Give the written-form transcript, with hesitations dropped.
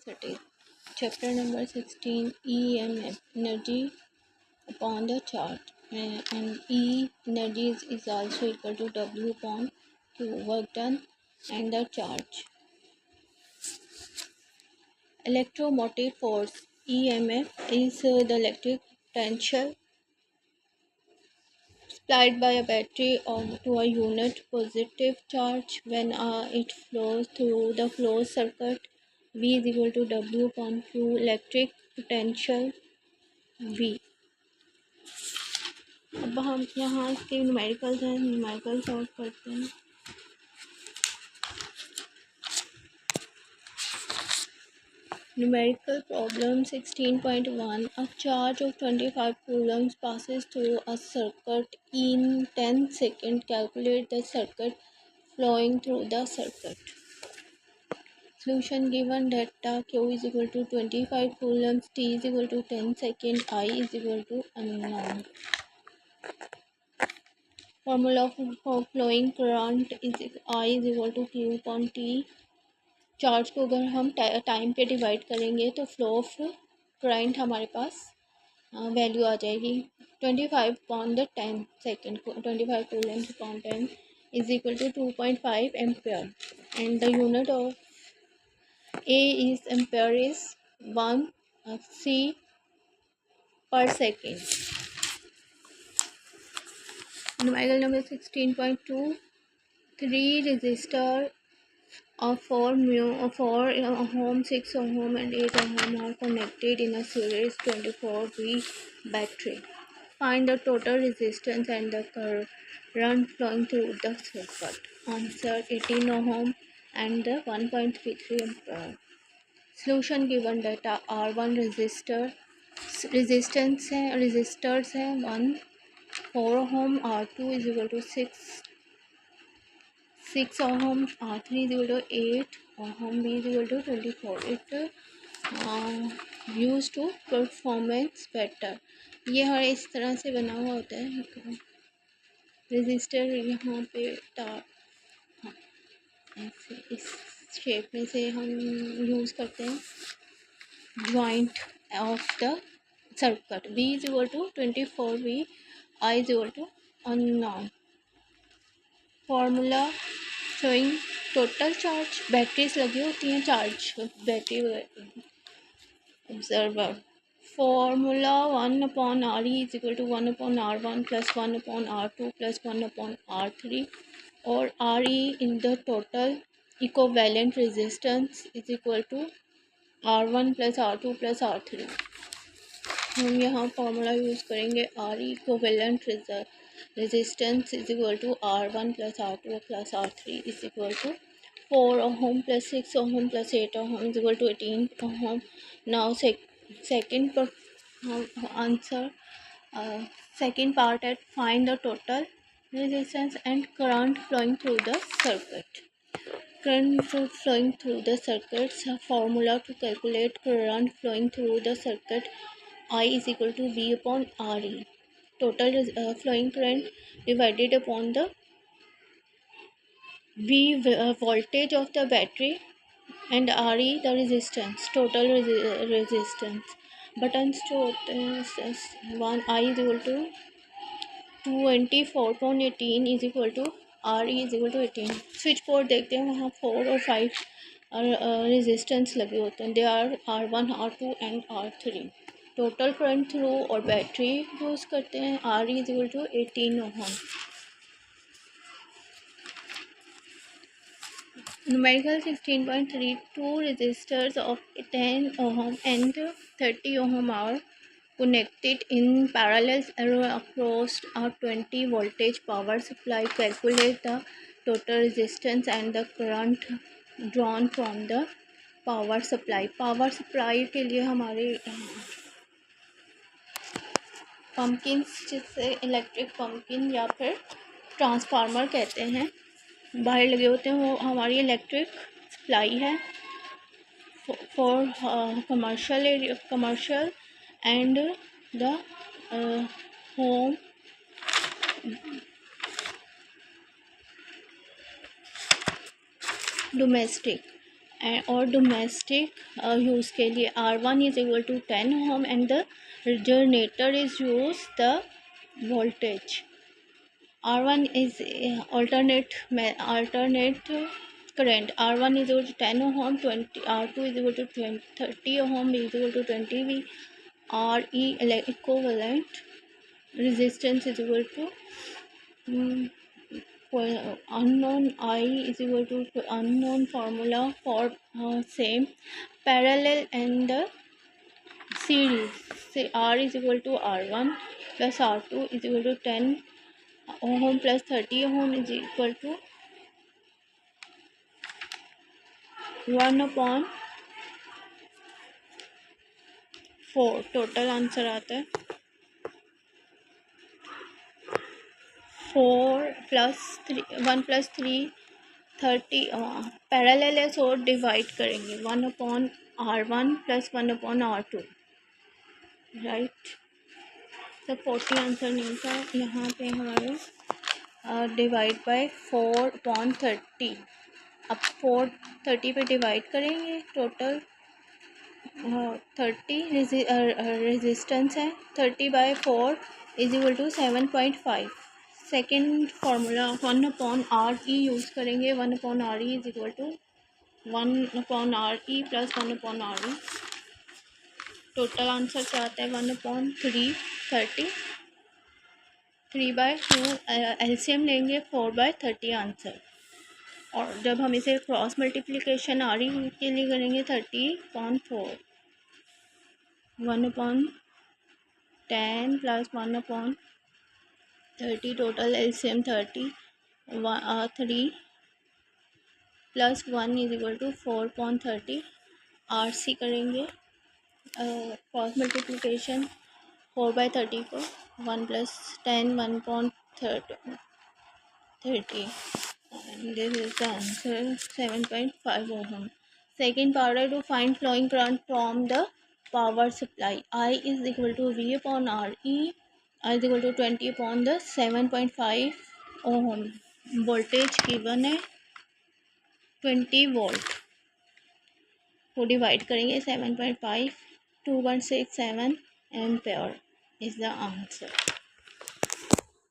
30. Chapter number 16, EMF, energy upon the chart, and E energy is also equal to W upon Q, work done, and the charge. Electromotive force, EMF, is the electric potential supplied by a battery to a unit positive charge when it flows through the closed circuit. V is equal to W upon Q, electric potential V. अब हम यहाँ इसके numericals हैं, numerical solve करते हैं. Numerical problem 16.1. A charge of 25 coulombs passes through a circuit in 10 seconds. Calculate the circuit flowing through the circuit. Solution given data Q is equal to 25 coulombs, T is equal to 10 seconds, I is equal to unknown. Formula for flowing current is I is equal to Q upon T. Charge को अगर हम time पे divide करेंगे तो flow of current हमारे पास value आ जाएगी 25 upon the 10 second को 25 coulombs upon 10 is equal to 2.5 ampere and the unit of A is ampere is 1 C per second. Numerical number 16.2. 3 resistor of 4 ohm, 6 ohm and 8 ohm are connected in a series 24V battery. Find the total resistance and the current flowing through the circuit. Answer 18 ohm and the 1.33 ampere. Solution given data R1 resistors है 1 4 ohm, R2 is equal to 6 ohm, R3 is equal to 8 ohm, B is equal to 24. It used to performance better. ये हर इस तरह से बना हुआ होता है resistor यहाँ पे ऐसे इस शेप में से हम यूज़ करते हैं joint of the circuit. B is equal to 24V, I is equal to unknown. Formula showing total charge. Batteries लगी होती हैं charge battery observer. Formula 1 upon R E is equal to 1 upon R1 plus 1 upon R2 plus 1 upon R3 और R E in the total equivalent resistance is equal to R1 plus R2 plus R3. हम यहाँ formula use करेंगे R E equivalent resistance is equal to R1 plus R2 plus R3 is equal to 4 ohm plus 6 ohm plus 8 ohm is equal to 18 ohm. Now second answer, second part at find the total resistance and current flowing through the circuit. Current flowing through the circuits. Formula to calculate current flowing through the circuit I is equal to V upon RE. Total flowing current divided upon the V voltage of the battery and RE the resistance, total resistance. Buttons जो होते हैं 1 I is equal to 24.18 is equal to RE is equal to 18. Switch board देखते हैं वहाँ 4 और 5 resistance लगे होते हैं. They are R1 R2 and R3. Total current through और बैटरी यूज़ करते हैं R is equal to 18 ohm. Numerical 16.3. 2 resistors of 10 ohm and 30 ohm are connected in parallel across a 20 voltage power supply. Calculate the total resistance and the current drawn from the power supply. Power supply के लिए हमारे pumpkin जिससे electric pumpkin या फिर transformer कहते हैं बाहर लगे होते हैं वो हमारी इलेक्ट्रिक सप्लाई है for commercial and the home domestic. और डोमेस्टिक यूज़ के लिए R1 is equal to 10 ohm and the generator is use the voltage R1 is alternate current. R1 is equal to 10 ohm, 20 R2 is equal to 20, 30 ohm is equal to 20 V. RE equivalent resistance is equal to unknown I is equal to unknown formula for same parallel and the series. Say R is equal to R1 plus R2 is equal to 10 ohm plus 30 ohm is equal to 1 upon 4. Total answer आता है 4 plus 3 1 plus 3 30 parallel है so divide करेंगे 1 upon R1 plus 1 upon R2 right. तो 40 answer नहीं था यहाँ पे हमारे डिवाइड बाय 4 अपॉन 30। अब 4 30 पे डिवाइड करेंगे टोटल 30 रेजिस्टेंस है 30/4 is equal to 7.5। Second formula 1 upon R E use करेंगे 1 upon R E is equal to 1 upon R E plus 1 upon R E. Total answer क्या आता है 1 अपॉन 3 30 3/2 एलसीएम लेंगे 4/30 answer. और जब हम इसे क्रॉस मल्टीप्लिकेशन आर ई के लिए करेंगे 30/4 1 upon 10 plus 1 upon 30 total LCM 30 3 plus 1 is equal to 4 upon 30 RC करेंगे क्रॉस मल्टीप्लिकेशन 4/30 को 1 plus 10 1 upon 30 and this is the answer 7.5 ohm. Second part to find flowing current from the power supply. I is equal to V upon R E. I is equal to 20 upon the 7.5 ohm. Voltage given है 20 volt. को divide करेंगे 7.5 2167 ampere is the answer.